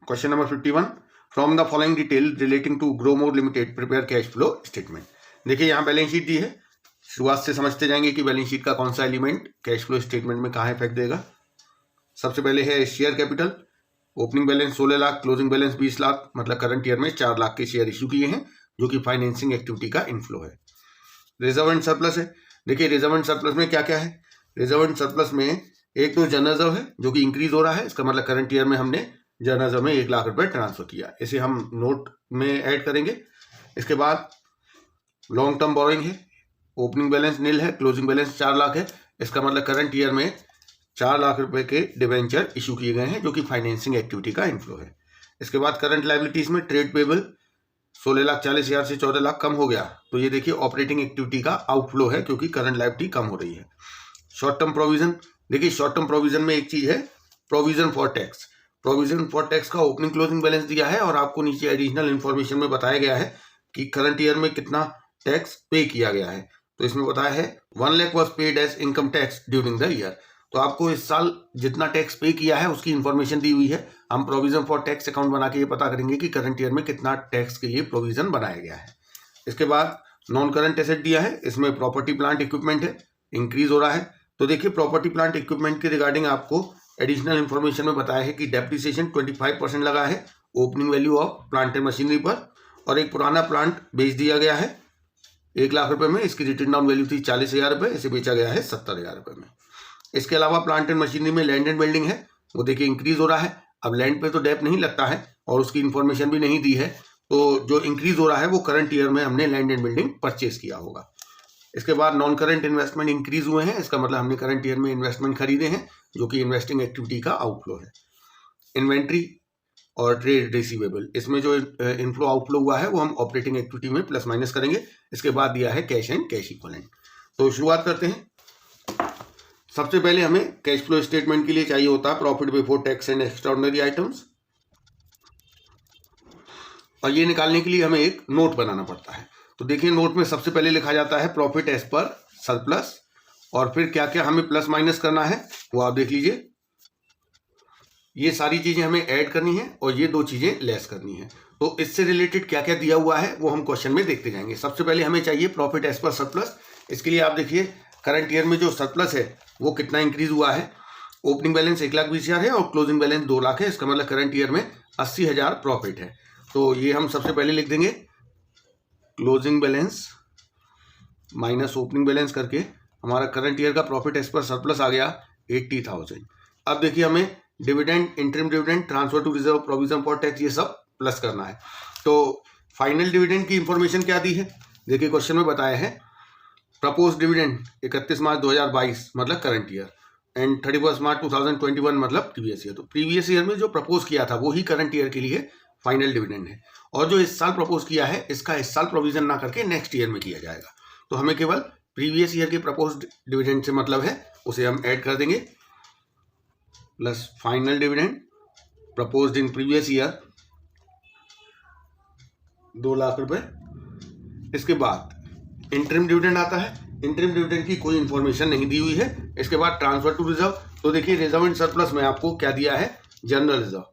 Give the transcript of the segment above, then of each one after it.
Question number 51 from the following detail relating to Growmore limited prepare cash flow statement. देखिए यहाँ balance sheet दी है, शुरुआत से समझते जाएंगे कि बैलेंस शीट का कौन सा एलिमेंट कैश फ्लो स्टेटमेंट में कहाँ इफेक्ट देगा। सबसे पहले है share capital. Opening balance 16 lakh, closing balance 20 lakh, मतलब करंट ईयर में 4 लाख के शेयर इशू किए हैं जो कि फाइनेंसिंग एक्टिविटी का इनफ्लो है। रिजर्व एंड सरप्लस है। देखिए रिजर्व एंड सरप्लस में क्या क्या है। रिजर्व एंड सरप्लस में एक तो जनरल रिजर्व है जो कि इंक्रीज हो रहा है, इसका मतलब करंट ईयर में हमने जनरल रिजर्व में 1 लाख रुपए ट्रांसफर किया, इसे हम नोट में ऐड करेंगे। इसके बाद लॉन्ग टर्म बोरोइंग है, ओपनिंग बैलेंस नील है, क्लोजिंग बैलेंस 4 लाख है, इसका मतलब करंट ईयर में 4 लाख रुपए के डिबेंचर इशू किए गए हैं जो कि फाइनेंसिंग एक्टिविटी का इनफ्लो है। इसके बाद करंट लायबिलिटीज में ट्रेड पेबल 16,40,000 से 14 लाख कम हो गया, तो ये देखिए ऑपरेटिंग एक्टिविटी का आउटफ्लो है क्योंकि करंट लायबिलिटी कम हो रही है। शॉर्ट टर्म प्रोविजन, देखिए शॉर्ट टर्म प्रोविजन में एक चीज है provision for tax. Provision for tax का ओपनिंग क्लोजिंग बैलेंस दिया है और आपको नीचे एडिशनल इन्फॉर्मेशन में बताया गया है कि करंट ईयर में कितना टैक्स पे किया गया है। तो इसमें बताया है 1 lakh was paid as income tax during the year. तो आपको इस साल जितना टैक्स पे किया है उसकी इन्फॉर्मेशन दी हुई है। हम प्रोविजन फॉर टैक्स अकाउंट बना के ये पता करेंगे कि करंट ईयर में कितना टैक्स के लिए प्रोविजन बनाया गया है। इसके बाद नॉन करंट एसेट दिया है, इसमें प्रॉपर्टी प्लांट इक्विपमेंट है, इंक्रीज हो रहा है। तो देखिए प्रॉपर्टी प्लांट इक्विपमेंट के रिगार्डिंग आपको एडिशनल इन्फॉर्मेशन में बताया है कि डेप्रिसिएशन 25% लगा है opening value of plant and machinery पर, और एक पुराना प्लांट बेच दिया गया है 1 लाख रुपए में, इसकी रिटर्न डाउन वैल्यू थी 40,000 रुपए, इसे बेचा गया है 70,000 रुपए में। इसके अलावा प्लांट एंड मशीनरी में लैंड एंड बिल्डिंग है, वो देखिए इंक्रीज हो रहा है। अब लैंड पे तो डेप नहीं लगता है और उसकी इन्फॉर्मेशन भी नहीं दी है, तो जो इंक्रीज हो रहा है वो करंट ईयर में हमने लैंड एंड बिल्डिंग परचेज किया होगा। इसके बाद नॉन करंट इन्वेस्टमेंट इंक्रीज हुए हैं, इसका मतलब हमने करंट ईयर में इन्वेस्टमेंट खरीदे हैं जो कि इन्वेस्टिंग एक्टिविटी का आउटफ्लो है। इन्वेंट्री और ट्रेड रिसीवेबल, इसमें जो इनफ्लो आउटफ्लो हुआ है वो हम ऑपरेटिंग एक्टिविटी में प्लस माइनस करेंगे। इसके बाद दिया है कैश एंड कैश इक्विवेलेंट। तो शुरुआत करते हैं। सबसे पहले हमें कैश फ्लो स्टेटमेंट के लिए चाहिए होता है profit before tax and extraordinary items, और ये निकालने के लिए हमें एक नोट बनाना पड़ता है। तो देखिए नोट में सबसे पहले लिखा जाता है प्रॉफिट एज पर सरप्लस, और फिर क्या क्या हमें प्लस माइनस करना है वो आप देख लीजिए। ये सारी चीजें हमें ऐड करनी है और ये 2 चीजें लेस करनी है। तो इससे रिलेटेड क्या क्या दिया हुआ है वो हम क्वेश्चन में देखते जाएंगे। सबसे पहले हमें चाहिए प्रॉफिट एज पर सरप्लस। इसके लिए आप देखिए करंट ईयर में जो सरप्लस है वो कितना इंक्रीज हुआ है। ओपनिंग बैलेंस 1,20,000 है और क्लोजिंग बैलेंस 2 लाख है, इसका मतलब करंट ईयर में 80,000 प्रॉफिट है। तो ये हम सबसे पहले लिख देंगे closing balance minus opening balance करके हमारा करंट ईयर का प्रॉफिट एज पर सरप्लस आ गया 80,000। अब देखिए हमें dividend, interim dividend, transfer to reserve, provision for tax, ये सब प्लस करना है। तो फाइनल डिविडेंड की इंफॉर्मेशन क्या दी है, देखिए क्वेश्चन में बताया है प्रपोज डिविडेंड 31 मार्च 2022 मतलब करंट ईयर, एंड 31 मार्च 2021 मतलब प्रीवियस ईयर। तो प्रीवियस ईयर में जो प्रपोज किया था वो ही करंट ईयर के लिए फाइनल डिविडेंड है, और जो इस साल प्रपोज किया है इसका इस साल प्रोविजन ना करके नेक्स्ट ईयर में किया जाएगा। तो हमें केवल प्रीवियस ईयर के प्रपोज डिविडेंड से मतलब है, उसे हम ऐड कर देंगे, plus final dividend proposed in previous year 2 lakh रुपए। इसके बाद इंटरिम डिविडेंड आता है, इंटरिम डिविडेंड की कोई इंफॉर्मेशन नहीं दी हुई है। इसके बाद ट्रांसफर टू रिजर्व, तो देखिए रिजर्व एंड सरप्लस में आपको क्या दिया है जनरल रिजर्व,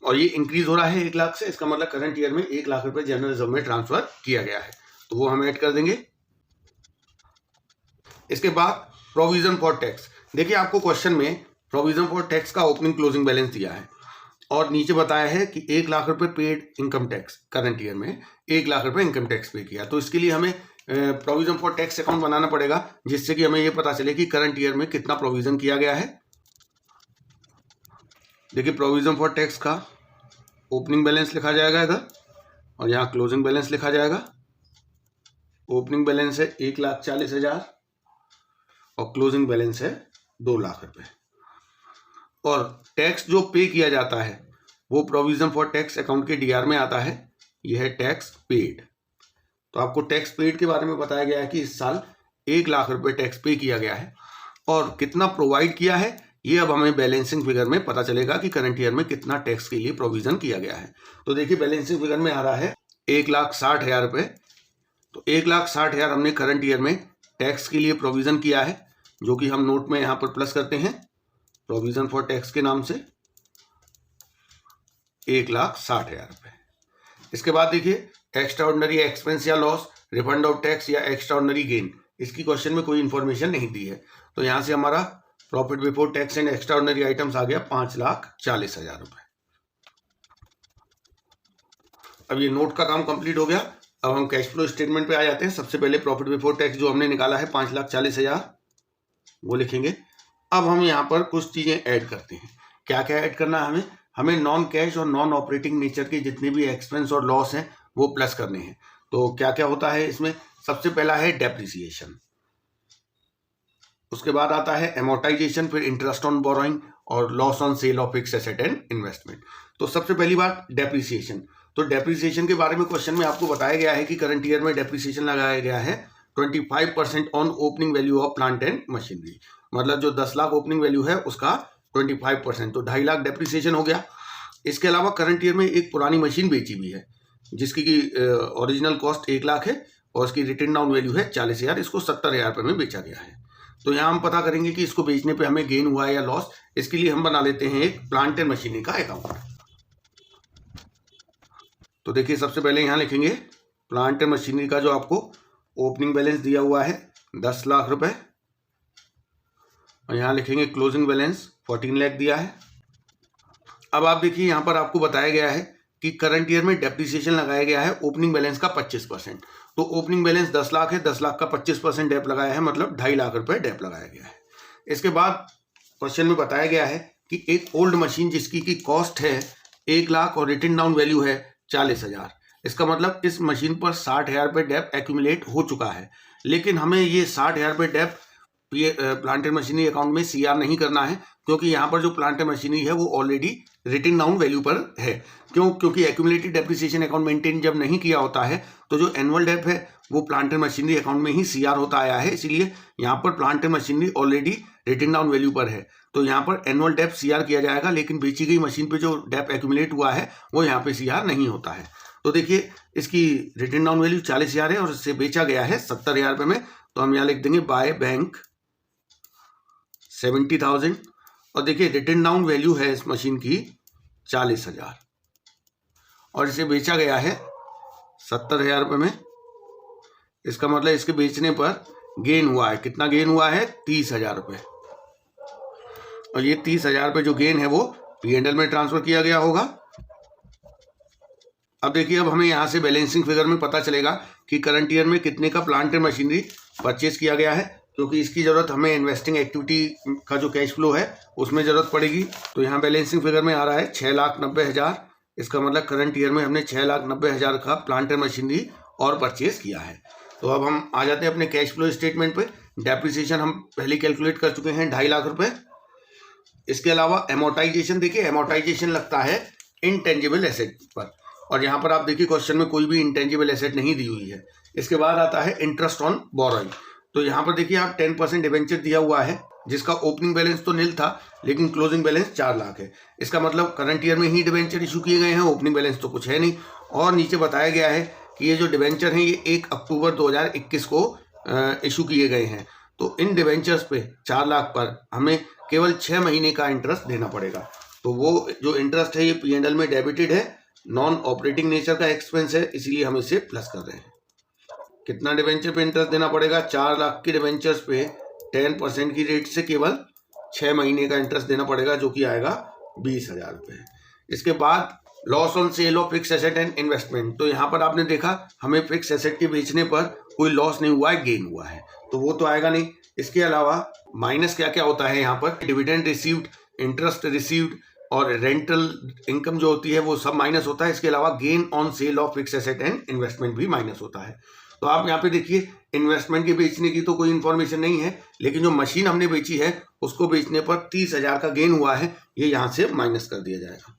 और ये इंक्रीज हो रहा है 1 लाख से, इसका मतलब करंट ईयर में 1 लाख रुपए जनरल रिजर्व में ट्रांसफर किया गया है, तो वो हम ऐड कर देंगे। इसके बाद प्रोविजन फॉर टैक्स, देखिए आपको क्वेश्चन में प्रोविजन फॉर टैक्स का ओपनिंग क्लोजिंग बैलेंस दिया है और नीचे बताया है कि 1 लाख रुपए paid income tax, current year में 1 लाख रुपए इनकम टैक्स पे किया। तो इसके लिए हमें प्रोविजन फॉर टैक्स अकाउंट बनाना पड़ेगा जिससे कि हमें ये पता चले कि करंट ईयर में कितना प्रोविजन किया गया है। देखिए प्रोविजन फॉर टैक्स का ओपनिंग बैलेंस लिखा जाएगा इधर, और यहाँ क्लोजिंग बैलेंस लिखा जाएगा। ओपनिंग बैलेंस है 1,40,000 और क्लोजिंग बैलेंस है 2 लाख रुपए, और टैक्स जो पे किया जाता है वो प्रोविजन फॉर टैक्स अकाउंट के डीआर में आता है, यह है टैक्स पेड। तो आपको टैक्स पेड के बारे में बताया गया है कि इस साल 1 लाख रुपए टैक्स पे किया गया है, और कितना प्रोवाइड किया है ये अब हमें बैलेंसिंग फिगर में पता चलेगा कि करंट ईयर में कितना टैक्स के लिए प्रोविजन किया गया है। तो देखिए बैलेंसिंग फिगर में आ रहा है 1,60,000 रुपए। तो 1,60,000 हमने करंट ईयर में टैक्स के लिए प्रोविजन किया है, जो कि हम नोट में यहाँ पर प्लस करते हैं प्रोविजन फॉर टैक्स के नाम से। 1,60,000 रुपये। इसके बाद देखिए एक्स्ट्रा ऑर्डिनरी एक्सपेंस या लॉस, रिफंड ऑफ टैक्स या एक्स्ट्रा ऑर्डिनरी गेन, इसकी क्वेश्चन में कोई इन्फॉर्मेशन नहीं दी है। तो यहाँ से हमारा profit before tax and extraordinary items आ गया 5,40,000 रुपये। अब ये नोट का काम कंप्लीट हो गया। अब हम कैश फ्लो स्टेटमेंट पे आ जाते हैं। सबसे पहले प्रॉफिट बिफोर टैक्स जो हमने निकाला है 5,40,000 वो लिखेंगे। अब हम यहाँ पर कुछ चीजें ऐड करते हैं। क्या क्या ऐड करना है हमें नॉन कैश और नॉन ऑपरेटिंग नेचर के जितने भी एक्सपेंस और लॉस हैं वो प्लस करने हैं। तो क्या क्या होता है इसमें, सबसे पहला है डेप्रिसिएशन, उसके बाद आता है एमोर्टाइजेशन, फिर इंटरेस्ट ऑन बोरोइंग और loss on sale of fixed asset and investment. तो सबसे पहली बात डेप्रिसिएशन। तो डेप्रिसिएशन के बारे में क्वेश्चन में आपको बताया गया है कि करंट ईयर में डेप्रिसिएशन लगाया गया है 25% on opening value of plant and machinery. मतलब जो 10 लाख ओपनिंग वैल्यू है उसका 25%, तो 2.5 लाख डेप्रिसिएशन हो गया। इसके अलावा करंट ईयर में एक पुरानी मशीन बेची भी है जिसकी ओरिजिनल कॉस्ट 1 लाख है और उसकी रिटन डाउन वैल्यू है 40,000, इसको 70,000 रुपये में बेचा गया है। तो यहाँ हम पता करेंगे कि इसको बेचने पे हमें गेन हुआ है या लॉस। इसके लिए हम बना लेते हैं एक प्लांट एंड मशीनरी का अकाउंट। तो देखिए सबसे पहले यहाँ लिखेंगे प्लांट एंड मशीनरी का जो आपको ओपनिंग बैलेंस दिया हुआ है 10 लाख रुपए, और यहाँ लिखेंगे क्लोजिंग बैलेंस 14 लाख दिया है। अब आप देखिए यहाँ पर आपको बताया गया है कि करंट ईयर में डेप्रिसिएशन लगाया गया है ओपनिंग बैलेंस का 25%। तो ओपनिंग बैलेंस 10 लाख है, 10 लाख का 25% डेप लगाया है, मतलब 2.5 लाख रुपए डेप लगाया गया है। इसके बाद क्वेश्चन में बताया गया है कि एक ओल्ड मशीन जिसकी की कॉस्ट है 1 लाख और रिटन डाउन वैल्यू है 40,000, इसका मतलब इस मशीन पर 60,000 रुपये डेप एक्यूमुलेट हो चुका है। लेकिन हमें ये 60,000 रुपये dep plant and machinery account में सीआर नहीं करना है, क्योंकि यहाँ पर जो प्लांट एंड मशीनरी है वो ऑलरेडी रिटन डाउन वैल्यू पर है। क्योंकि एक्यूमुलेटेड डेप्रिसिएशन अकाउंट मेंटेन जब नहीं किया होता है तो जो एनुअल डेप है वो प्लांट एंड मशीनरी अकाउंट में ही सीआर होता आया है, इसीलिए यहाँ पर plant and machinery already written down value पर है। तो यहाँ पर एनुअल डेप सीआर किया जाएगा, लेकिन बेची गई मशीन पे जो डेप एक्यूमुलेट हुआ है वो यहाँ पे सीआर नहीं होता है। तो देखिए इसकी रिटन डाउन वैल्यू 40,000 है और इससे बेचा गया है 70,000 रुपये में। तो हम यहाँ लिख देंगे बाय बैंक 70,000, और देखिए रिटन डाउन वैल्यू है इस मशीन की 40,000 और इसे बेचा गया है 70,000 रुपये में। इसका मतलब इसके बेचने पर गेन हुआ है, कितना गेन हुआ है 30,000 रुपये, और ये 30,000 रुपये जो गेन है वो P&L में ट्रांसफर किया गया होगा। अब देखिए अब हमें यहाँ से बैलेंसिंग फिगर में पता चलेगा कि करंट ईयर में कितने का प्लांट एंड मशीनरी परचेज किया गया है, क्योंकि इसकी ज़रूरत हमें इन्वेस्टिंग एक्टिविटी का जो कैश फ्लो है उसमें ज़रूरत पड़ेगी। तो यहाँ बैलेंसिंग फिगर में आ रहा है 6,90,000, इसका मतलब करंट ईयर में हमने 6,90,000 का प्लांट एंड मशीनरी और परचेज किया है। तो अब हम आ जाते हैं अपने कैश फ्लो स्टेटमेंट पे। डेप्रिसिएशन हम पहले कैलकुलेट कर चुके हैं 2.5 लाख रुपए। इसके अलावा एमोर्टाइजेशन, देखिए एमोर्टाइजेशन लगता है इनटेंजिबल एसेट पर, और यहाँ पर आप देखिए क्वेश्चन में कोई भी इंटेंजिबल एसेट नहीं दी हुई है। इसके बाद आता है इंटरेस्ट ऑन बोरोइंग। तो यहाँ पर देखिए आप 10% डिवेंचर दिया हुआ है जिसका ओपनिंग बैलेंस तो नील था लेकिन क्लोजिंग बैलेंस 4 लाख है। इसका मतलब करंट ईयर में ही डिवेंचर इशू किए गए हैं, ओपनिंग बैलेंस तो कुछ है नहीं। और नीचे बताया गया है कि ये जो डिवेंचर हैं ये 1 अक्टूबर 2021 को इशू किए गए हैं। तो इन डिवेंचर्स पे 4 लाख पर हमें केवल 6 महीने का इंटरेस्ट देना पड़ेगा। तो वो जो इंटरेस्ट है ये P&L में डेबिटेड है, नॉन ऑपरेटिंग नेचर का एक्सपेंस है, इसीलिए हम इसे प्लस कर रहे हैं। कितना डिवेंचर पे इंटरेस्ट देना पड़ेगा, 4 लाख के डिवेंचर्स पे 10% की रेट से केवल 6 महीने का इंटरेस्ट देना पड़ेगा, जो कि आएगा 20,000 रुपये। इसके बाद loss on sale of fix asset and investment. तो यहाँ पर आपने देखा हमें फिक्स एसेट के बेचने पर कोई लॉस नहीं हुआ है, गेन हुआ है, तो वो तो आएगा नहीं। इसके अलावा माइनस क्या क्या होता है यहाँ पर, डिविडेंड रिसीव्ड, इंटरेस्ट रिसीव्ड और रेंटल इनकम जो होती है वो सब माइनस होता है। इसके अलावा gain on sale of fix asset and investment भी माइनस होता है। तो आप यहाँ पे देखिए इन्वेस्टमेंट के बेचने की तो कोई इन्फॉर्मेशन नहीं है, लेकिन जो मशीन हमने बेची है उसको बेचने पर 30,000 का गेन हुआ है, ये यहाँ से माइनस कर दिया जाएगा।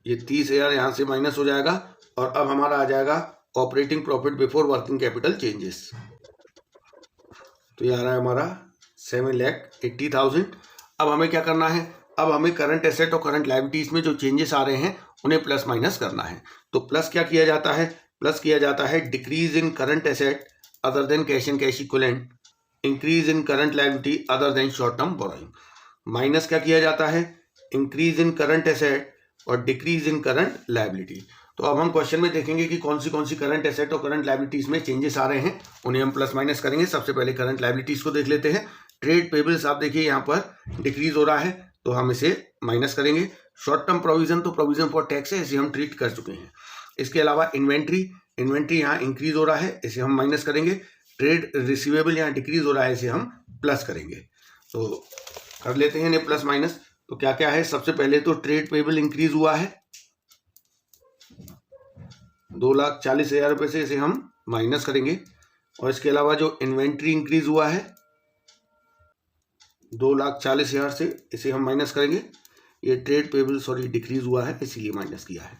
ये 30,000 यहाँ से माइनस हो जाएगा और अब हमारा आ जाएगा operating profit before working capital changes. तो ये आ रहा है हमारा 7,80,000। अब हमें क्या करना है, अब हमें करंट एसेट और करंट लायबिलिटीज में जो चेंजेस आ रहे हैं उन्हें प्लस माइनस करना है। तो प्लस क्या किया जाता है, प्लस किया जाता है decrease in current asset other than cash and cash equivalent, increase in current liability other than short term borrowing. Minus क्या किया जाता है, इंक्रीज इन करंट एसेट और डिक्रीज इन करंट लायबिलिटी। तो अब हम क्वेश्चन में देखेंगे कि कौन सी करंट एसेट और करंट लायबिलिटीज में चेंजेस आ रहे हैं, उन्हें हम प्लस माइनस करेंगे। सबसे पहले करंट लायबिलिटीज को देख लेते हैं। ट्रेड पेबल्स आप देखिए यहाँ पर डिक्रीज हो रहा है, तो हम इसे माइनस करेंगे। शॉर्ट टर्म प्रोविजन, तो प्रोविजन फॉर टैक्स है, इसे हम ट्रीट कर चुके हैं। इसके अलावा इन्वेंट्री यहाँ इंक्रीज हो रहा है, इसे हम माइनस करेंगे। ट्रेड रिसीवेबल यहाँ डिक्रीज हो रहा है, इसे हम प्लस करेंगे। तो कर लेते हैं इन्हें प्लस माइनस। तो क्या क्या है, सबसे पहले तो ट्रेड पेबल इंक्रीज हुआ है 2,40,000 रुपये से, इसे हम माइनस करेंगे। और इसके अलावा जो इन्वेंट्री इंक्रीज हुआ है 2,40,000 से, इसे हम माइनस करेंगे। ये ट्रेड पेबल डिक्रीज हुआ है, इसीलिए माइनस किया है।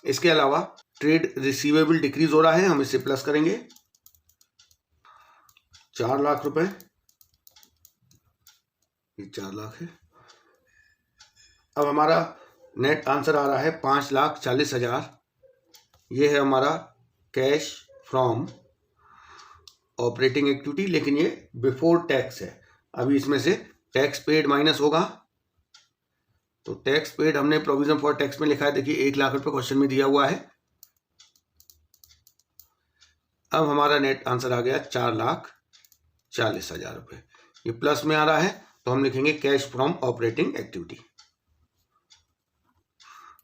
इसके अलावा ट्रेड रिसीवेबल डिक्रीज हो रहा है, हम इसे प्लस करेंगे 4 लाख रुपए, ये 4 लाख है। अब हमारा नेट आंसर आ रहा है 5,40,000। ये है हमारा कैश फ्रॉम ऑपरेटिंग एक्टिविटी, लेकिन ये बिफोर टैक्स है। अभी इसमें से टैक्स पेड माइनस होगा, तो टैक्स पेड हमने प्रोविजन फॉर टैक्स में लिखा है, देखिए 1 लाख रुपए क्वेश्चन में दिया हुआ है। अब हमारा नेट आंसर आ गया 4,40,000 रुपये। ये प्लस में आ रहा है, तो हम लिखेंगे कैश फ्रॉम ऑपरेटिंग एक्टिविटी।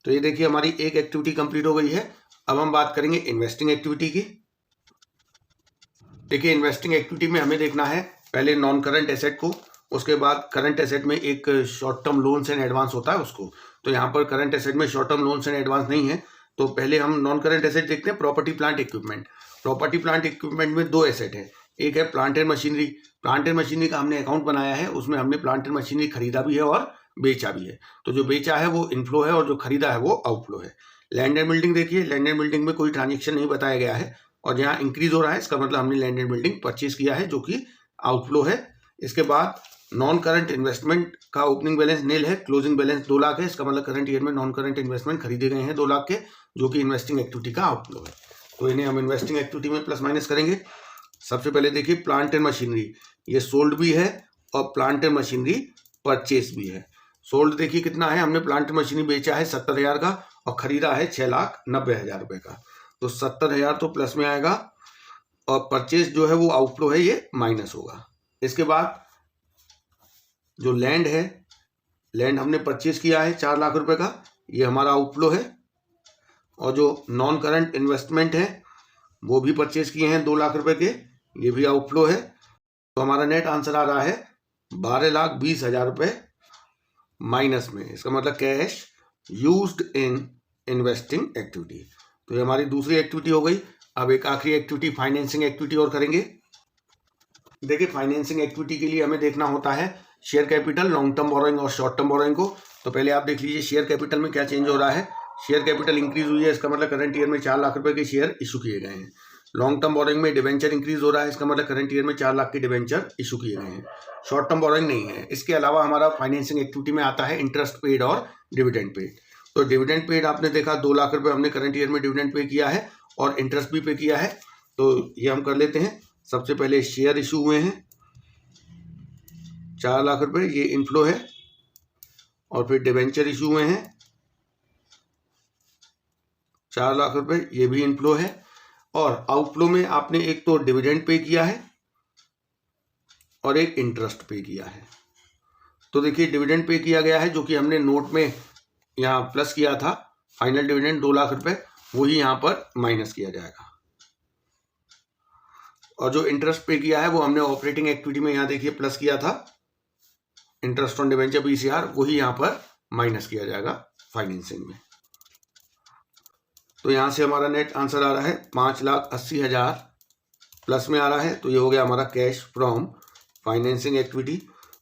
तो ये देखिए हमारी एक एक्टिविटी कंप्लीट हो गई है। अब हम बात करेंगे इन्वेस्टिंग एक्टिविटी की। देखिए इन्वेस्टिंग एक्टिविटी में हमें देखना है पहले नॉन करंट एसेट को, उसके बाद करंट एसेट में एक short term loans and advance होता है उसको। तो यहाँ पर करंट एसेट में short term loans and advance नहीं है, तो पहले हम नॉन करंट एसेट देखते हैं। Property plant equipment. Property plant equipment में 2 एसेट है, एक है plant and machinery. Plant and machinery का हमने अकाउंट बनाया है, उसमें हमने प्लांट एंड मशीनरी खरीदा भी है और बेचा भी है। तो जो बेचा है वो इनफ्लो है और जो खरीदा है वो आउटफ्लो है। लैंड एंड बिल्डिंग देखिए, लैंड एंड बिल्डिंग में कोई ट्रांजेक्शन नहीं बताया गया है, और जहाँ इंक्रीज हो रहा है इसका मतलब हमने लैंड एंड बिल्डिंग परचेज किया है, जो कि आउटफ्लो है। इसके बाद नॉन करंट इन्वेस्टमेंट का ओपनिंग बैलेंस नील है, क्लोजिंग बैलेंस 2 लाख है, इसका मतलब करंट ईयर में नॉन करंट इन्वेस्टमेंट खरीदे गए हैं 2 लाख के, जो कि इन्वेस्टिंग एक्टिविटी का आउटफ्लो है। तो इन्हें हम इन्वेस्टिंग एक्टिविटी में प्लस माइनस करेंगे। सबसे पहले देखिए प्लांट एंड मशीनरी, ये सोल्ड भी है और प्लांट एंड मशीनरी परचेज भी है। सोल्ड देखिए कितना है, हमने प्लांट एंड मशीनरी बेचा है 70,000 का और खरीदा है 6,90,000 रुपये का। तो 70,000 तो प्लस में आएगा, और परचेज जो है वो आउटफ्लो है, ये माइनस होगा। इसके बाद जो लैंड है, लैंड हमने परचेज किया है 4 लाख रुपए का, ये हमारा आउटफ्लो है। और जो नॉन करंट इन्वेस्टमेंट है वो भी परचेज किए हैं 2 लाख रुपए के, ये भी आउटफ्लो है। तो हमारा नेट आंसर आ रहा है 12,20,000 रुपये माइनस में, इसका मतलब cash used in investing activity. तो ये हमारी दूसरी एक्टिविटी हो गई। अब एक आखिरी एक्टिविटी फाइनेंसिंग एक्टिविटी और करेंगे। देखिए फाइनेंसिंग एक्टिविटी के लिए हमें देखना होता है share capital, long term borrowing और शॉर्ट टर्म बोरोइंग को। तो पहले आप देख लीजिए शेयर कैपिटल में क्या चेंज हो रहा है। शेयर कैपिटल इंक्रीज हुई है, इसका मतलब करंट ईयर में 4 लाख रुपए के शेयर इशू किए गए हैं। लॉन्ग टर्म बोरोइंग में डिवेंचर इंक्रीज हो रहा है, इसका मतलब करंट ईयर में 4 लाख के डिवेंचर इशू किए गए हैं। शॉर्ट टर्म बोरोइंग नहीं है। इसके अलावा हमारा फाइनेंसिंग एक्टिविटी में आता है इंटरेस्ट पेड और डिविडेंड पेड। तो डिविडेंड पेड आपने देखा 2 लाख रुपए हमने करंट ईयर में डिविडेंड पे किया है और इंटरेस्ट भी पे किया है। तो ये हम कर लेते हैं। सबसे पहले शेयर इशू हुए हैं 4 लाख रुपए, ये इनफ्लो है। और फिर डिवेंचर इशू हुए हैं 4 लाख रुपए, ये भी इनफ्लो है। और आउटफ्लो में आपने एक तो डिविडेंड पे किया है और एक इंटरेस्ट पे किया है। तो देखिए डिविडेंड पे किया गया है, जो कि हमने नोट में यहाँ प्लस किया था, फाइनल डिविडेंड 2 लाख रुपए, वही यहाँ पर माइनस किया जाएगा। और जो इंटरेस्ट पे किया है वो हमने ऑपरेटिंग एक्टिविटी में यहाँ देखिए प्लस किया था, इंटरेस्ट ऑन डिवेंचर 20,000, वही यहाँ पर माइनस किया जाएगा फाइनेंसिंग में। तो यहाँ से हमारा नेट आंसर आ रहा है 5,80,000 प्लस में आ रहा है। तो ये हो गया हमारा कैश फ्रॉम फाइनेंसिंग एक्टिविटी।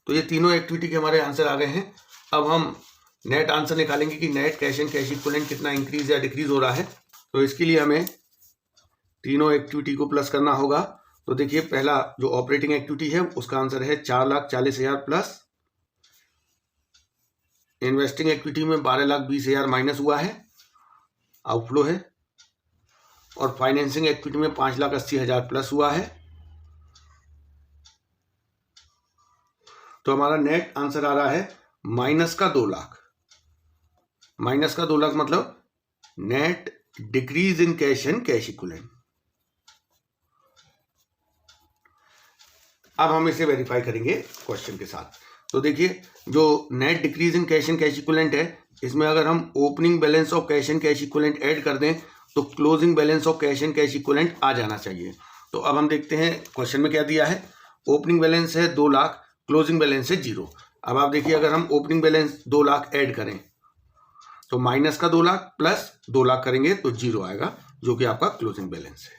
तो ये तीनों एक्टिविटी के हमारे आंसर आ गए हैं। अब हम नेट आंसर निकालेंगे कि net cash and cash equivalent कितना इंक्रीज या डिक्रीज हो रहा है। तो इसके लिए हमें तीनों एक्टिविटी को प्लस करना होगा। तो देखिए पहला जो ऑपरेटिंग एक्टिविटी है उसका आंसर है 4,40,000 प्लस। इन्वेस्टिंग एक्टिविटी में 12,20,000 माइनस हुआ है, आउटफ्लो है। और फाइनेंसिंग एक्टिविटी में 5,80,000 प्लस हुआ है। तो हमारा नेट आंसर आ रहा है माइनस का 2 लाख, माइनस का 2 लाख मतलब net decrease in cash and cash equivalent. अब हम इसे वेरीफाई करेंगे क्वेश्चन के साथ। तो देखिए जो net decrease in cash and cash equivalent है, इसमें अगर हम opening balance of cash and cash equivalent add कर दें तो closing balance of cash and cash equivalent आ जाना चाहिए। तो अब हम देखते हैं क्वेश्चन में क्या दिया है। ओपनिंग बैलेंस है 2 लाख, क्लोजिंग बैलेंस है 0। अब आप देखिए अगर हम ओपनिंग बैलेंस 2 लाख ऐड करें तो माइनस का 2 लाख प्लस 2 लाख करेंगे तो 0 आएगा, जो कि आपका क्लोजिंग बैलेंस है।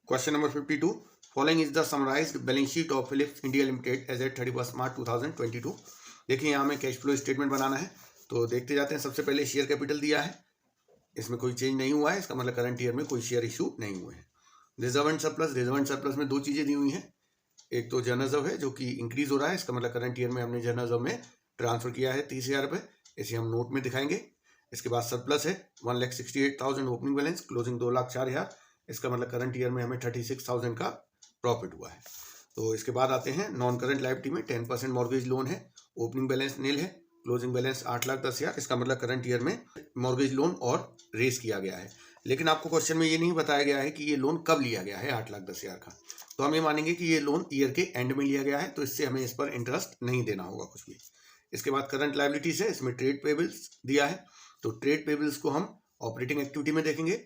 Question number 52, following is the summarised balance sheet of Philips India limited as at 31 March 2022। देखिए यहाँ हमें कैश फ्लो स्टेटमेंट बनाना है, तो देखते जाते हैं। सबसे पहले शेयर कैपिटल दिया है, इसमें कोई चेंज नहीं हुआ है, इसका मतलब करंट ईयर में कोई शेयर इशू नहीं हुए हैं। रिजर्व एंड सरप्लस में 2 चीज़ें दी हुई हैं। एक तो जनरल रिजर्व है जो कि इंक्रीज हो रहा है, इसका मतलब करंट ईयर में हमने जनरल रिजर्व में ट्रांसफर किया है 30,000 रुपये, इसे हम नोट में दिखाएंगे। इसके बाद सरप्लस है 1,68,000 ओपनिंग बैलेंस, क्लोजिंग 2,04,000, इसका मतलब करंट ईयर में हमें 36,000 का प्रॉफिट हुआ है। तो इसके बाद आते हैं नॉन करंट लायबिलिटी में 10% मॉर्गेज लोन है, ओपनिंग बैलेंस नील है, क्लोजिंग बैलेंस 8,10,000, इसका मतलब करंट ईयर में मॉर्गेज लोन और रेस किया गया है। लेकिन आपको क्वेश्चन में ये नहीं बताया गया है कि ये लोन कब लिया गया है 8,10,000 का। तो हम ये मानेंगे कि ये लोन ईयर के एंड में लिया गया है, तो इससे हमें इस पर इंटरेस्ट नहीं देना होगा कुछ भी। इसके बाद करंट लायबिलिटीज है, इसमें ट्रेड पेबल्स दिया है, तो ट्रेड पेबल्स को हम ऑपरेटिंग एक्टिविटी में देखेंगे।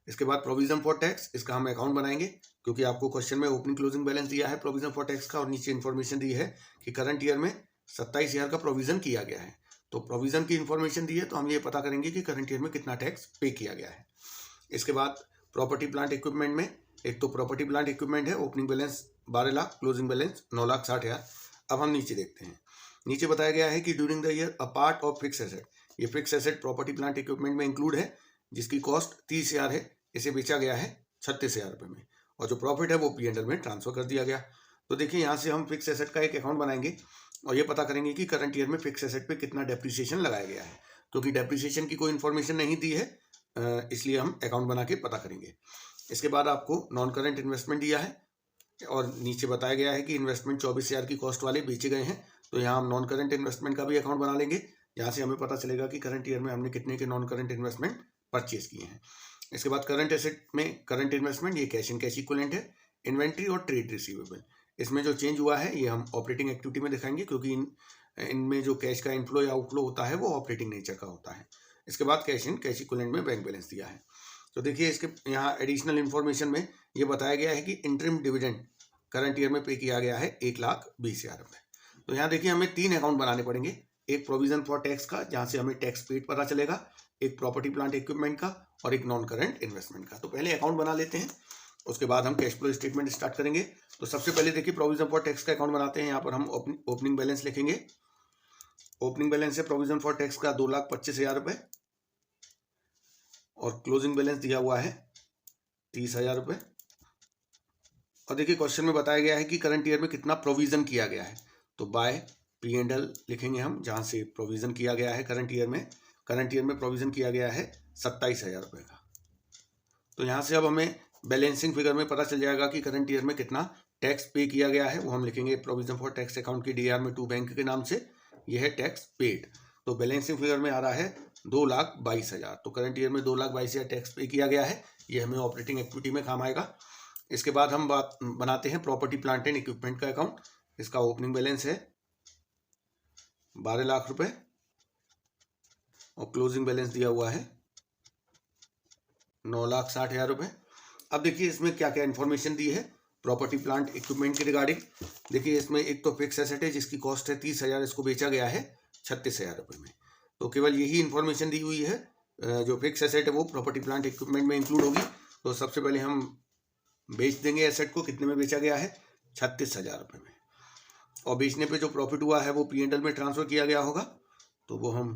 इसके बाद प्रोविजन फॉर टैक्स, इसका हम अकाउंट बनाएंगे, क्योंकि आपको क्वेश्चन में ओपनिंग क्लोजिंग बैलेंस दिया है प्रोविजन फॉर टैक्स का, और नीचे इन्फॉर्मेशन दी है कि करंट ईयर में 27,000 का प्रोविजन किया गया है। तो प्रोविजन की इन्फॉर्मेशन दी है, तो हम ये पता करेंगे कि करंट ईयर में कितना टैक्स पे किया गया है। इसके बाद प्रॉपर्टी प्लांट इक्विपमेंट में, एक तो प्रॉपर्टी प्लांट इक्विपमेंट है, opening balance 12 lakh, closing balance 9,60,000। अब हम नीचे देखते हैं, नीचे बताया गया है कि during the year a part of fix asset, ये fix asset property plant equipment में इंक्लूड है, जिसकी कॉस्ट 30,000 है, इसे बेचा गया है 36,000 रुपये में, और जो प्रॉफिट है वो P&L में ट्रांसफर कर दिया गया। तो देखिए यहाँ से हम फिक्स एसेट का एक अकाउंट बनाएंगे और ये पता करेंगे कि करंट ईयर में फिक्स एसेट पे कितना डेप्रिसिएशन लगाया गया है, क्योंकि डेप्रिसिएशन की कोई इन्फॉर्मेशन नहीं दी है, इसलिए हम अकाउंट बना के पता करेंगे। इसके बाद आपको नॉन करंट इन्वेस्टमेंट दिया है और नीचे बताया गया है कि इन्वेस्टमेंट 24,000 की कॉस्ट वाले बेचे गए हैं, तो यहाँ हम नॉन करंट इन्वेस्टमेंट का भी अकाउंट बना लेंगे। यहाँ से हमें पता चलेगा कि करंट ईयर में हमने कितने के नॉन करंट इन्वेस्टमेंट परचेज किए हैं। इसके बाद करंट एसेट में करंट इन्वेस्टमेंट, ये कैश एंड कैश इक्विवेलेंट है। इन्वेंट्री और ट्रेड रिसीवेबल, इसमें जो चेंज हुआ है ये हम ऑपरेटिंग एक्टिविटी में दिखाएंगे, क्योंकि इनमें जो कैश का इनफ्लो या आउटफ्लो होता है वो ऑपरेटिंग नेचर का होता है। इसके बाद कैश एंड कैश इक्विवेलेंट में बैंक बैलेंस दिया है। तो देखिए इसके यहाँ एडिशनल इन्फॉर्मेशन में ये बताया गया है कि इंटरिम डिविडेंड करंट ईयर में पे किया गया है 1,20,000 रुपये। तो यहाँ देखिए हमें 3 अकाउंट बनाने पड़ेंगे, एक प्रोविजन फॉर टैक्स का जहाँ से हमें टैक्स पेड पता चलेगा, एक प्रॉपर्टी प्लांट इक्विपमेंट का और एक नॉन करंट इन्वेस्टमेंट का। तो पहले अकाउंट बना लेते हैं, उसके बाद हम कैश फ्लो स्टेटमेंट स्टार्ट करेंगे। तो सबसे पहले देखिए प्रोविजन फॉर टैक्स का अकाउंट बनाते हैं। यहाँ पर हम ओपनिंग बैलेंस लिखेंगे। ओपनिंग बैलेंस है प्रोविजन फॉर टैक्स का 2,25,000 रुपये और क्लोजिंग बैलेंस दिया हुआ है 30,000 रुपये। और देखिए क्वेश्चन में बताया गया है कि करंट ईयर में कितना प्रोविजन किया गया है, तो बाय P&L लिखेंगे हम, जहाँ से प्रोविजन किया गया है करंट ईयर में प्रोविजन किया गया है 27,000 रुपये का। तो यहाँ से अब हमें बैलेंसिंग फिगर में पता चल जाएगा कि करंट ईयर में कितना टैक्स पे किया गया है, वो हम लिखेंगे प्रोविजन फॉर टैक्स अकाउंट की DR में 2 बैंक के नाम से, यह है टैक्स पेड। तो बैलेंसिंग फिगर में आ रहा है 2,22,000। तो करंट ईयर में 2,22,000 टैक्स पे किया गया है, ये हमें ऑपरेटिंग एक्टिविटी में काम आएगा। इसके बाद हम बात बनाते हैं प्रॉपर्टी प्लांट एंड इक्विपमेंट का अकाउंट। इसका ओपनिंग बैलेंस है 12 लाख रुपए और क्लोजिंग बैलेंस दिया हुआ है 9,60,000 रुपये। अब देखिए इसमें क्या क्या इन्फॉर्मेशन दी है प्रॉपर्टी प्लांट इक्विपमेंट के रिगार्डिंग। देखिए इसमें एक तो फिक्स एसेट है जिसकी कॉस्ट है 30,000, इसको बेचा गया है 36,000 रुपये में। तो केवल यही इन्फॉर्मेशन दी हुई है, जो फिक्स एसेट है वो प्रॉपर्टी प्लांट इक्विपमेंट में इंक्लूड होगी। तो सबसे पहले हम बेच देंगे एसेट को, कितने में बेचा गया है 36,000 रुपये में, और बेचने पे जो प्रॉफिट हुआ है वो P&L में ट्रांसफर किया गया होगा, तो वो हम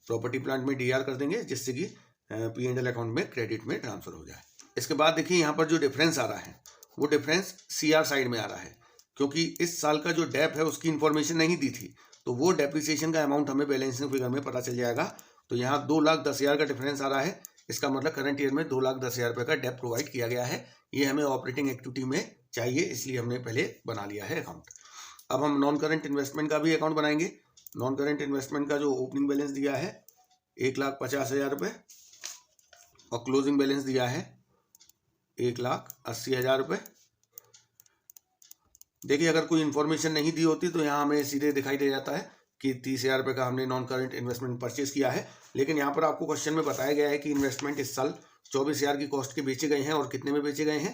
प्रॉपर्टी प्लांट में DR कर देंगे, जिससे कि P&L अकाउंट में क्रेडिट में ट्रांसफर हो जाए। इसके बाद देखिए यहाँ पर जो डिफरेंस आ रहा है वो डिफरेंस CR साइड में आ रहा है, क्योंकि इस साल का जो डेप है उसकी इन्फॉर्मेशन नहीं दी थी, तो वो डेप्रिसिएशन का अमाउंट हमें बैलेंसिंग फिगर में पता चल जाएगा। तो यहाँ 2,10,000 का डिफरेंस आ रहा है, इसका मतलब करंट ईयर में 2,10,000 रुपये का डेप प्रोवाइड किया गया है। ये हमें ऑपरेटिंग एक्टिविटी में चाहिए, इसलिए हमने पहले बना लिया है अकाउंट। अब हम नॉन करंट इन्वेस्टमेंट का भी अकाउंट बनाएंगे। नॉन करंट इन्वेस्टमेंट का जो ओपनिंग बैलेंस दिया है 1,50,000 रुपये और क्लोजिंग बैलेंस दिया है 1,80,000 रुपये। देखिए अगर कोई इन्फॉर्मेशन नहीं दी होती तो यहाँ हमें सीधे दिखाई दे जाता है कि 30,000 रुपये का हमने नॉन करंट इन्वेस्टमेंट परचेज किया है, लेकिन यहाँ पर आपको क्वेश्चन में बताया गया है कि इन्वेस्टमेंट इस साल 24,000 की कॉस्ट के बेचे गए हैं और कितने में बेचे गए हैं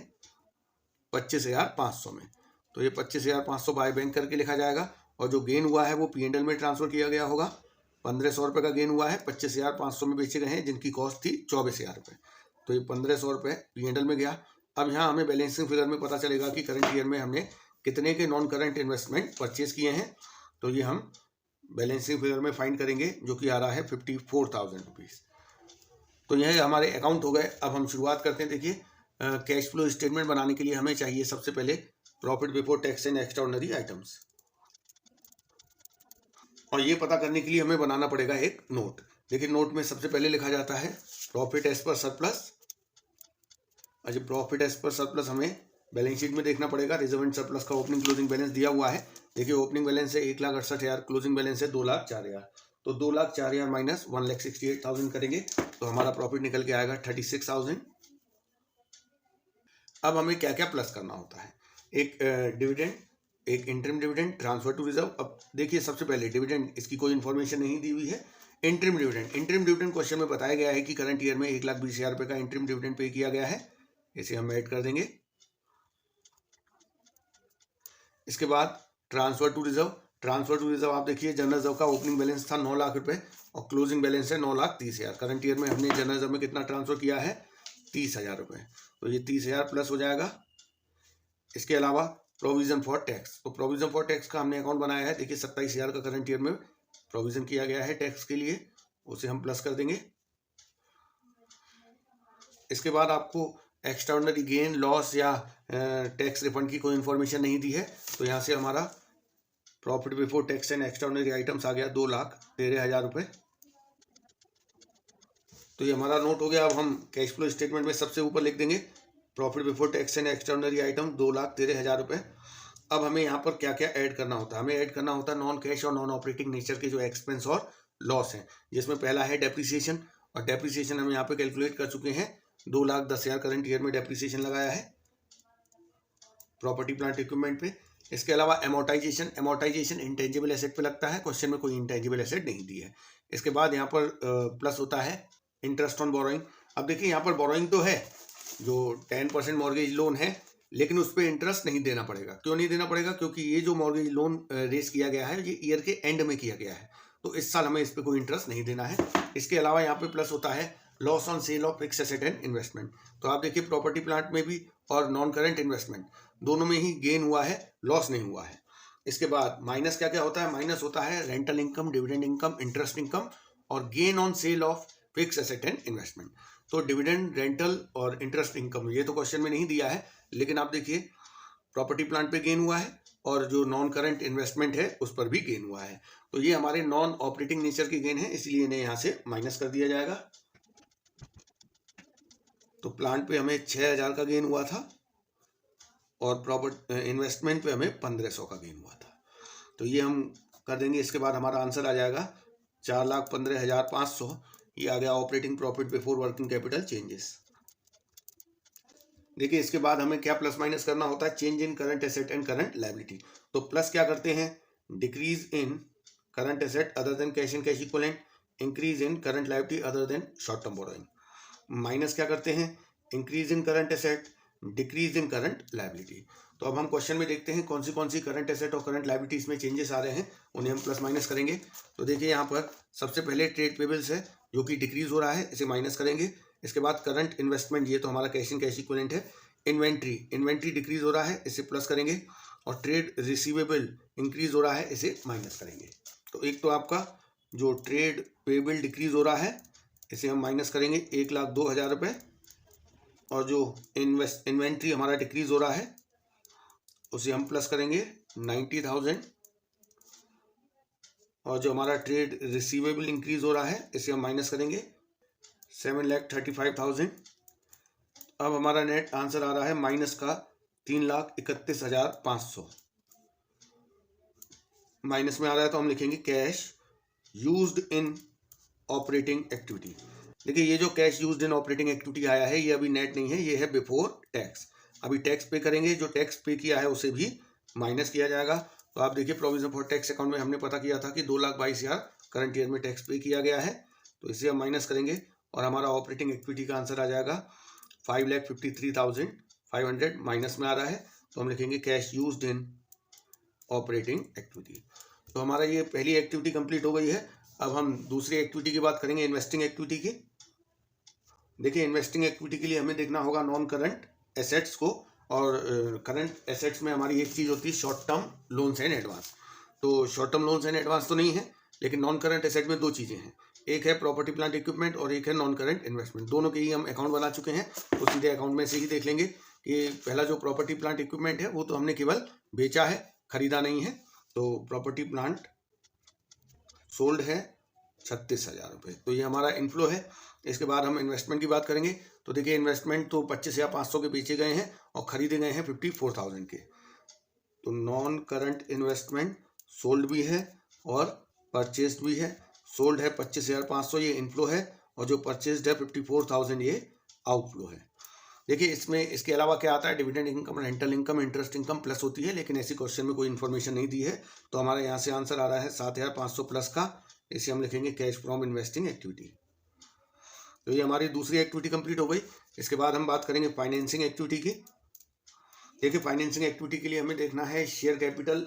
25,500 में। तो ये 25,500 बाय बैंक करके लिखा जाएगा और जो गेन हुआ है वो P&L में ट्रांसफर किया गया होगा। 1,500 रुपये का गेन हुआ है, 25,500 में बेचे गए हैं जिनकी कॉस्ट थी 24,000 रुपये। तो ये 1,500 रुपये P&L में गया। अब यहाँ हमें बैलेंसिंग फिगर में पता चलेगा कि करंट ईयर में हमने कितने के नॉन करंट इन्वेस्टमेंट परचेज किए हैं। तो ये हम बैलेंसिंग फिगर में फाइंड करेंगे जो कि आ रहा है 54,000 रुपीज़। तो यह हमारे अकाउंट हो गए। अब हम शुरुआत करते हैं। देखिए कैश फ्लो स्टेटमेंट बनाने के लिए हमें चाहिए सबसे पहले profit before tax and extraordinary items, और ये पता करने के लिए हमें बनाना पड़ेगा एक नोट। देखिए नोट में सबसे पहले लिखा जाता है प्रॉफिट एज पर सरप्लस। अच्छा, प्रॉफिट एज पर सरप्लस हमें बैलेंस शीट में देखना पड़ेगा। रिजर्व एंड सरप्लस का ओपनिंग क्लोजिंग बैलेंस दिया हुआ है। देखिए ओपनिंग बैलेंस है 1,68,000, क्लोजिंग बैलेंस है 2,04,000। तो 2,04,000 माइनस 1,68,000 करेंगे तो हमारा प्रॉफिट निकल के आएगा 36,000। अब हमें क्या क्या प्लस करना होता है, एक डिविडेंड, एक interim dividend, transfer to reserve. अब देखिए सबसे पहले डिविडेंड, इसकी कोई इन्फॉर्मेशन नहीं दी हुई है। इंटरिम डिविडेंड क्वेश्चन में बताया गया है कि करंट ईयर में 1,20,000 रुपये का इंटरिम डिविडेंड पे किया गया है, इसे हम ऐड कर देंगे। इसके बाद ट्रांसफर टू रिजर्व आप देखिए जनरल रिजर्व का ओपनिंग बैलेंस था 9 लाख रुपए और क्लोजिंग बैलेंस है 9,30,000। करंट ईयर में हमने जनरल रिजर्व में कितना ट्रांसफर किया है 30,000 रुपये, तो ये 30,000 प्लस हो जाएगा। इसके अलावा प्रोविजन फॉर टैक्स, तो प्रोविजन फॉर टैक्स का हमने अकाउंट बनाया है। देखिए 27,000 का करंट ईयर में प्रोविजन किया गया है टैक्स के लिए, उसे हम प्लस कर देंगे। इसके बाद आपको एक्स्ट्राऑर्डिनरी गेन, लॉस या टैक्स रिफंड की कोई इन्फॉर्मेशन नहीं दी है, तो यहाँ से हमारा profit before tax and extraordinary items आ गया 2,13,000 रुपये। तो ये हमारा नोट हो गया। अब हम कैश फ्लो स्टेटमेंट में सबसे ऊपर लिख देंगे profit before tax and extraordinary item 2,13,000 रुपये। अब हमें यहाँ पर क्या क्या ऐड करना होता है, हमें ऐड करना होता है नॉन कैश और नॉन ऑपरेटिंग नेचर के जो एक्सपेंस और लॉस हैं, जिसमें पहला है डेप्रिसिएशन, और डेप्रिसिएशन हम यहाँ पे कैलकुलेट कर चुके हैं 2,10,000 करंट ईयर में डेप्रिसिएशन लगाया है प्रॉपर्टी प्लांट इक्विपमेंट पे। इसके अलावा एमोर्टाइजेशन इंटेंजिबल एसेट पे लगता है, क्वेश्चन में कोई इंटेंजिबल एसेट नहीं दी है। इसके बाद यहाँ पर प्लस होता है इंटरेस्ट ऑन बोरोइंग। अब देखिए यहाँ पर बोरोइंग तो है, जो 10% मॉर्गेज लोन है, लेकिन उस पर इंटरेस्ट नहीं देना पड़ेगा। क्यों नहीं देना पड़ेगा, क्योंकि ये जो मॉर्गेज लोन रेस किया गया है ये ईयर के एंड में किया गया है, तो इस साल हमें इस पर कोई इंटरेस्ट नहीं देना है। इसके अलावा यहाँ पे प्लस होता है loss on sale of fix asset and investment. तो आप देखिए प्रॉपर्टी प्लांट में भी और नॉन करंट इन्वेस्टमेंट दोनों में ही गेन हुआ है, लॉस नहीं हुआ है। इसके बाद माइनस क्या क्या होता है, माइनस होता है rental income, dividend income, interest income और gain on sale of fix asset and investment. तो डिविडेंड, रेंटल और इंटरेस्ट इनकम ये तो क्वेश्चन में नहीं दिया है, लेकिन आप देखिए प्रॉपर्टी प्लांट पे गेन हुआ है और जो नॉन करंट इन्वेस्टमेंट है उस पर भी गेन हुआ है। तो ये हमारे नॉन ऑपरेटिंग नेचर के गेन है, इसलिए इन्हें यहाँ से माइनस कर दिया जाएगा। तो प्लांट पे हमें 6,000 का गेन हुआ था और प्रॉपर्टी इन्वेस्टमेंट पे हमें 1,500 का गेन हुआ था, तो ये हम कर देंगे। इसके बाद हमारा आंसर आ जाएगा 4,15,500। ये आ गया operating profit before working capital changes. देखिए इसके बाद हमें क्या प्लस माइनस करना होता है, change in current asset and current liability. तो प्लस क्या करते हैं, decrease in current asset other than cash and cash equivalent, increase in current liability other than short term borrowing. Minus क्या करते हैं, increase in current asset, decrease in current liability. तो अब हम क्वेश्चन में देखते हैं कौन सी करंट एसेट और करंट लायबिलिटीज में चेंजेस आ रहे हैं, उन्हें हम प्लस माइनस करेंगे। तो देखिए यहाँ पर सबसे पहले ट्रेड पेबल्स है जो कि डिक्रीज हो रहा है, इसे माइनस करेंगे। इसके बाद करंट इन्वेस्टमेंट, ये तो हमारा कैश एंड कैश इक्विवेलेंट है। इन्वेंट्री डिक्रीज हो रहा है, इसे प्लस करेंगे। और ट्रेड रिसीवेबल इंक्रीज हो रहा है, इसे माइनस करेंगे। तो एक तो आपका जो ट्रेड पेबल डिक्रीज हो रहा है इसे हम माइनस करेंगे 1,02,000 रुपये, और जो इन्वेंट्री हमारा डिक्रीज हो रहा है उसे हम प्लस करेंगे 90,000, और जो हमारा ट्रेड रिसीवेबल इंक्रीज हो रहा है इसे हम माइनस करेंगे 7,35,000। अब हमारा नेट आंसर आ रहा है माइनस का 3,31,500। माइनस में आ रहा है तो हम लिखेंगे cash used in operating activity. देखिए ये जो cash used in operating activity आया है ये अभी नेट नहीं है, ये है बिफोर टैक्स। अभी टैक्स पे करेंगे, जो टैक्स पे किया है उसे भी माइनस किया जाएगा। तो आप देखिए प्रोविजन फॉर टैक्स अकाउंट में हमने पता किया था कि 2,22,000 करंट ईयर में टैक्स पे किया गया है, तो इसे हम माइनस करेंगे और हमारा ऑपरेटिंग एक्टिविटी का आंसर आ जाएगा 5,53,500 माइनस में आ रहा है। तो हम लिखेंगे cash used in operating activity. तो हमारा ये पहली एक्टिविटी कंप्लीट हो गई है। अब हम दूसरी एक्टिविटी की बात करेंगे, इन्वेस्टिंग एक्टिविटी की। देखिए इन्वेस्टिंग एक्टिविटी के लिए हमें देखना होगा नॉन करंट एसेट्स को, और करंट एसेट्स में हमारी एक चीज़ होती है short term loans and advance. तो short term loans and advance तो नहीं है, लेकिन नॉन करंट एसेट में दो चीज़ें हैं, एक है प्रॉपर्टी प्लांट इक्विपमेंट और एक है नॉन करंट इन्वेस्टमेंट। दोनों के ही हम अकाउंट बना चुके हैं, तो सीधे अकाउंट में से ही देख लेंगे कि पहला जो प्रॉपर्टी प्लांट इक्विपमेंट है वो तो हमने केवल बेचा है, खरीदा नहीं है। तो प्रॉपर्टी प्लांट सोल्ड है 36,000 रुपये, तो ये हमारा इनफ्लो है। इसके बाद हम इन्वेस्टमेंट की बात करेंगे। तो देखिए इन्वेस्टमेंट तो 25,500 के बेचे गए हैं और खरीदे गए हैं 54,000 के। तो नॉन करंट इन्वेस्टमेंट सोल्ड भी है और परचेस्ड भी है। सोल्ड है 25,500, ये इनफ्लो है, और जो परचेस्ड है 54,000 ये आउटफ्लो है। देखिए इसमें इसके अलावा क्या आता है, dividend income, rental income, interest income plus होती है, लेकिन ऐसी क्वेश्चन में कोई इन्फॉर्मेशन नहीं दी है। तो हमारा यहाँ से आंसर आ रहा है 7,500 प्लस का, इसे हम लिखेंगे कैश फ्रॉम इन्वेस्टिंग एक्टिविटी। तो ये हमारी दूसरी एक्टिविटी कंप्लीट हो गई। इसके बाद हम बात करेंगे फाइनेंसिंग एक्टिविटी की। देखिए फाइनेंसिंग एक्टिविटी के लिए हमें देखना है शेयर कैपिटल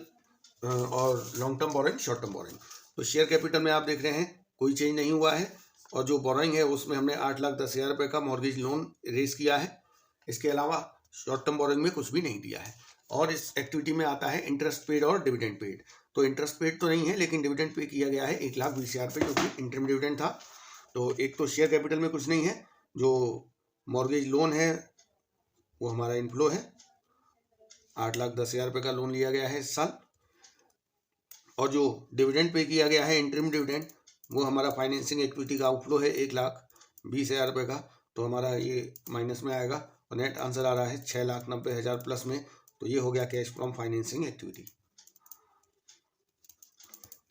और long term borrowing, short term borrowing. तो शेयर कैपिटल में आप देख रहे हैं कोई चेंज नहीं हुआ है, और जो बोरोइंग है उसमें हमने 8,10,000 रुपये का मॉर्गेज लोन रेज किया है। इसके अलावा शॉर्ट टर्म बोरोइंग में कुछ भी नहीं दिया है। और इस एक्टिविटी में आता है इंटरेस्ट पेड और डिविडेंड पेड। तो इंटरेस्ट पेड तो नहीं है, लेकिन डिविडेंड पे किया गया है 1,20,000 रुपये, जो कि इंटरम डिविडेंड था। तो एक तो शेयर कैपिटल में कुछ नहीं है, जो मॉर्गेज लोन है वो हमारा इनफ्लो है, 8,10,000 रुपये का लोन लिया गया है इस साल। और जो डिविडेंड पे किया गया है इंटरम डिविडेंड, वो हमारा फाइनेंसिंग एक्टिविटी का आउटफ्लो है 1,20,000 रुपये का। तो हमारा ये माइनस में आएगा और नेट आंसर आ रहा है 6,90,000 प्लस में। तो ये हो गया कैश फ्रॉम फाइनेंसिंग एक्टिविटी।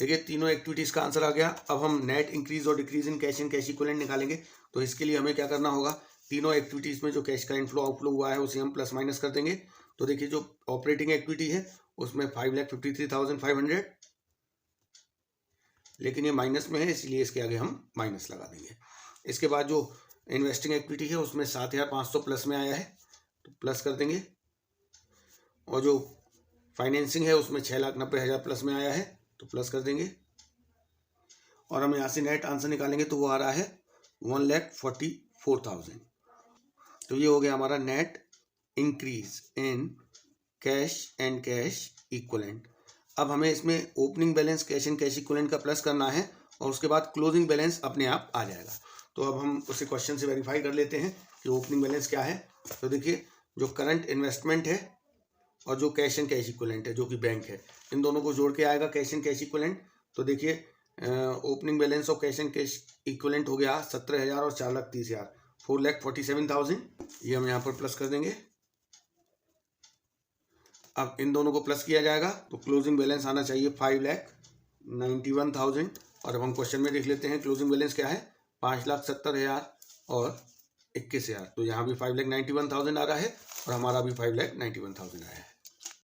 देखिए तीनों एक्टिविटीज़ का आंसर आ गया। अब हम नेट इंक्रीज और decrease in cash and cash equivalent निकालेंगे। तो इसके लिए हमें क्या करना होगा, तीनों एक्टिविटीज़ में जो कैश का इनफ्लो आउटफ्लो हुआ है उसे हम प्लस माइनस कर देंगे। तो देखिए जो ऑपरेटिंग एक्टिविटी है उसमें 5,53,500, लेकिन ये माइनस में है इसलिए इसके आगे हम माइनस लगा देंगे। इसके बाद जो इन्वेस्टिंग एक्टिविटी है उसमें 7,500 प्लस में आया है, तो प्लस कर देंगे। और जो फाइनेंसिंग है उसमें 6,90,000 प्लस में आया है, तो प्लस कर देंगे। और हम यहाँ से नेट आंसर निकालेंगे तो वो आ रहा है 1,44,000। तो ये हो गया हमारा net increase in cash and cash equivalent. अब हमें इसमें opening balance cash and cash equivalent का प्लस करना है, और उसके बाद क्लोजिंग बैलेंस अपने आप आ जाएगा। तो अब हम उसे क्वेश्चन से वेरीफाई कर लेते हैं कि ओपनिंग बैलेंस क्या है। तो देखिए जो करंट इन्वेस्टमेंट है और जो कैश एंड कैश इक्विवेलेंट है जो कि बैंक है, इन दोनों को जोड़ के आएगा कैश एंड कैश इक्विवेलेंट। तो देखिए opening balance of cash and cash equivalent हो गया 17,000 और 4,30,000, 4,47,000। ये हम यहाँ पर प्लस कर देंगे। अब इन दोनों को प्लस किया जाएगा तो क्लोजिंग बैलेंस आना चाहिए 5,91,000। और अब हम क्वेश्चन में देख लेते हैं क्लोजिंग बैलेंस क्या है, 5,70,000 और 21,000। तो यहाँ भी 5,91,000 आ रहा है और हमारा भी 5,91,000 आया है।